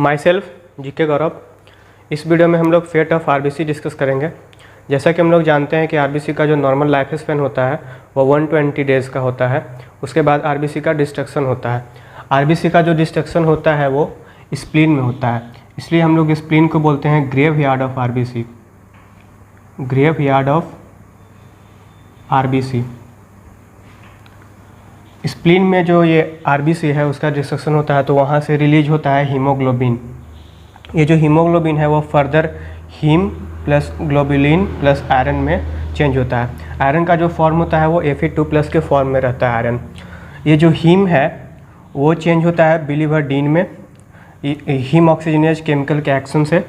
My self GK गौरव। इस video में हम लोग फेट ऑफ आरबीसी डिस्कस करेंगे। जैसा कि हम लोग जानते हैं कि आरबीसी का जो नॉर्मल लाइफ स्पैन होता है वो 120 डेज़ का होता है। उसके बाद आरबीसी का डिस्ट्रक्शन होता है। आरबीसी का जो डिस्ट्रक्शन होता है वो स्प्लीन में होता है, इसलिए हम लोग स्प्लीन को बोलते हैं grave yard of RBC. Grave yard of RBC. Spleen में जो ये आरबीसी है उसका डिस्ट्रक्शन होता है तो वहाँ से रिलीज होता है हीमोग्लोबिन। ये जो हीमोग्लोबिन है वो further haem plus globulin plus iron में चेंज होता है। आयरन का जो फॉर्म होता है वो Fe2+ के फॉर्म में रहता है आयरन। ये जो हीम है वो चेंज होता है बिलीवर्डिन में हीम ऑक्सीजनेज केमिकल के एक्शन से,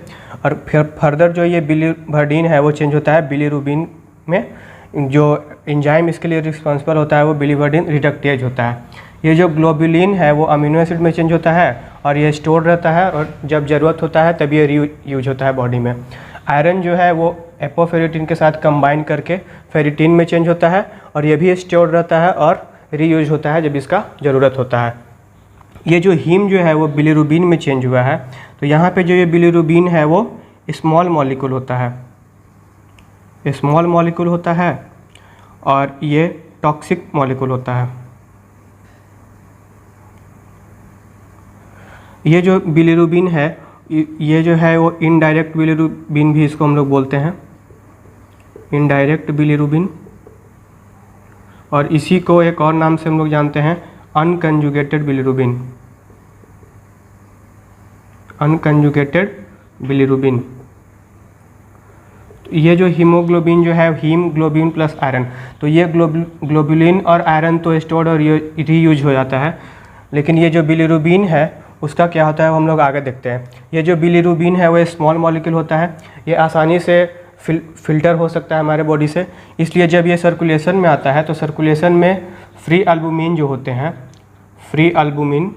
और फिर फर्दर जो ये बिलीवर्डिन है वो चेंज होता है बिलीरुबिन में। जो एंजाइम इसके लिए रिस्पॉन्सिबल होता है वो बिलीवर्डिन रिडक्टेज होता है। ये जो ग्लोबुलिन है वो अमीनो एसिड में चेंज होता है और ये स्टोर रहता है, और जब ज़रूरत होता है तब ये रीयूज होता है बॉडी में। आयरन जो है वो एपोफेरिटिन के साथ कंबाइन करके फेरिटिन में चेंज होता है और ये भी स्टोर रहता है और रीयूज होता है जब इसका ज़रूरत होता है। ये जो हीम जो है वो बिलीरुबिन में चेंज हुआ है, तो यहाँ पे जो ये बिलीरुबिन है वो स्मॉल मॉलिक्यूल होता है, स्मॉल मॉलिक्यूल होता है और ये टॉक्सिक मॉलिक्यूल होता है। ये जो बिलीरुबिन है ये जो है वो इनडायरेक्ट बिलीरुबिन भी इसको हम लोग बोलते हैं, इनडायरेक्ट बिलीरुबिन। और इसी को एक और नाम से हम लोग जानते हैं अनकंजुगेटेड बिलीरुबिन, अनकंजुगेटेड बिलीरुबिन। ये जो हीमोग्लोबिन जो है हीम ग्लोबिन प्लस आयरन, तो ये ग्लोबुलिन और आयरन तो स्टोर्ड और रीयूज हो जाता है, लेकिन ये जो बिलीरुबिन है उसका क्या होता है वो हम लोग आगे देखते हैं। ये जो बिलीरुबिन है वो स्मॉल मॉलिक्यूल होता है, ये आसानी से फिल्टर हो सकता है हमारे बॉडी से, इसलिए जब ये सर्कुलेशन में आता है तो सर्कुलेशन में फ्री एल्बुमिन जो होते हैं, फ्री एल्बुमिन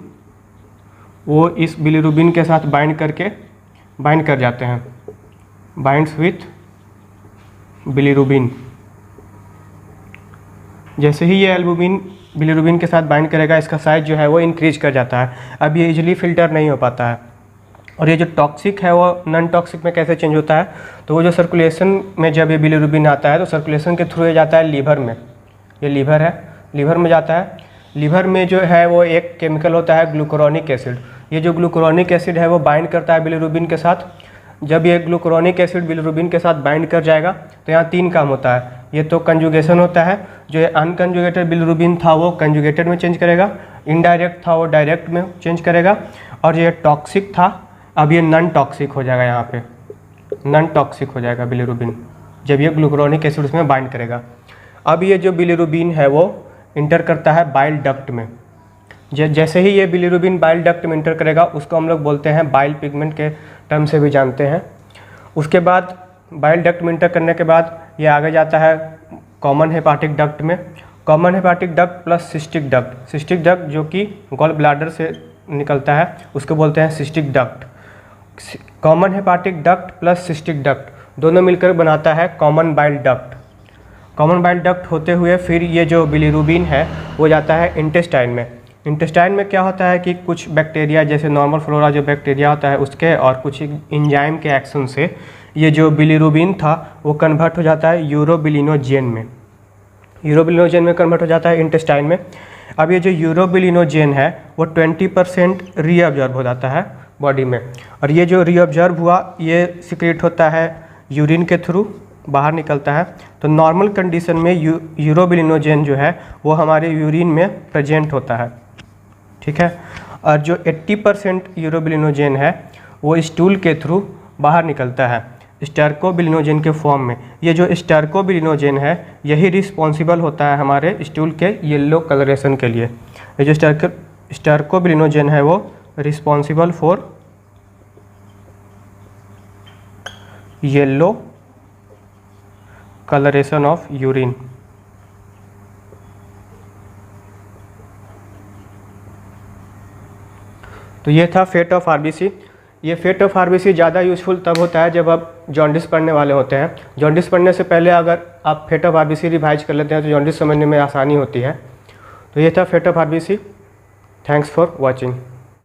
वो इस बिलीरुबिन के साथ बाइंड कर जाते हैं, बाइंड्स विथ बिलीरुबिन। जैसे ही ये एल्बुमिन बिलीरुबिन के साथ बाइंड करेगा इसका साइज जो है वो इंक्रीज कर जाता है, अब ये इजीली फिल्टर नहीं हो पाता है। और ये जो टॉक्सिक है वो नॉन टॉक्सिक में कैसे चेंज होता है, तो वो जो सर्कुलेशन में जब ये बिलीरुबिन आता है तो सर्कुलेशन के थ्रू ये जाता है लीवर में। ये लीवर है, लीवर में जाता है। लीवर में जो है वो एक केमिकल होता है ग्लूकुरोनिक एसिड। ये जो ग्लूकुरोनिक एसिड है वो बाइंड करता है बिलीरुबिन के साथ। जब ये ग्लूकुरोनिक एसिड बिलीरुबिन के साथ बाइंड कर जाएगा तो यहाँ 3 काम होता है। ये तो कंजुगेशन होता है, जो ये अनकंजुगेटेड बिलीरुबिन था वो कंजुगेटेड में चेंज करेगा, इनडायरेक्ट था वो डायरेक्ट में चेंज करेगा, और ये टॉक्सिक था अब ये नॉन टॉक्सिक हो जाएगा। यहाँ पे नॉन टॉक्सिक हो जाएगा बिलीरुबिन जब ये ग्लूकुरोनिक एसिड उसमें बाइंड करेगा। अब ये जो बिलीरुबिन है वो इंटर करता है बाइल डक्ट में। जैसे ही ये बिलीरुबिन बाइल डक्ट में इंटर करेगा उसको हम लोग बोलते हैं बाइल पिगमेंट के टर्म से भी जानते हैं। उसके बाद बाइल डक्ट में इंटर करने के बाद ये आगे जाता है कॉमन हेपाटिक डक्ट में। Common hepatic duct plus cystic duct, cystic duct जो कि गॉल ब्लैडर से निकलता है उसको बोलते हैं cystic duct. Common hepatic duct plus cystic duct दोनों मिलकर बनाता है common bile duct. Common bile duct होते हुए फिर ये जो बिलीरुबिन है वो जाता है इंटेस्टाइन में। इंटेस्टाइन में क्या होता है कि कुछ बैक्टीरिया जैसे नॉर्मल फ्लोरा जो बैक्टीरिया होता है उसके और कुछ एंजाइम के एक्शन से ये जो बिलीरुबिन था वो कन्वर्ट हो जाता है यूरोबिलिनोजेन में। यूरोबिलिनोजेन में कन्वर्ट हो जाता है इंटेस्टाइन में। अब ये जो यूरोबिलिनोजेन है वो 20% रीअब्जॉर्ब हो जाता है बॉडी में, और ये जो रीअब्जॉर्ब हुआ ये सिक्रेट होता है यूरिन के थ्रू बाहर निकलता है। तो नॉर्मल कंडीशन में यूरोबिलिनोजेन जो है वो हमारे यूरिन में प्रेजेंट होता है, ठीक है। और जो 80% यूरोबिलिनोजेन है वो स्टूल के थ्रू बाहर निकलता है स्टेरकोबिलिनोजेन के फॉर्म में। ये जो स्टेरकोबिलिनोजेन है यही रिस्पॉन्सिबल होता है हमारे स्टूल के येलो कलरेशन के लिए। ये जो स्टेरकोबिलिनोजेन है वो responsible for yellow colouration of urine. तो ये था फेट ऑफ आरबीसी। ये फेट ऑफ आरबीसी ज़्यादा यूज़फुल तब होता है जब आप जॉन्डिस पढ़ने वाले होते हैं। जॉन्डिस पढ़ने से पहले अगर आप फेट ऑफ आरबीसी रिवाइज कर लेते हैं तो जॉन्डिस समझने में आसानी होती है। तो ये था fate of RBC. Thanks for watching.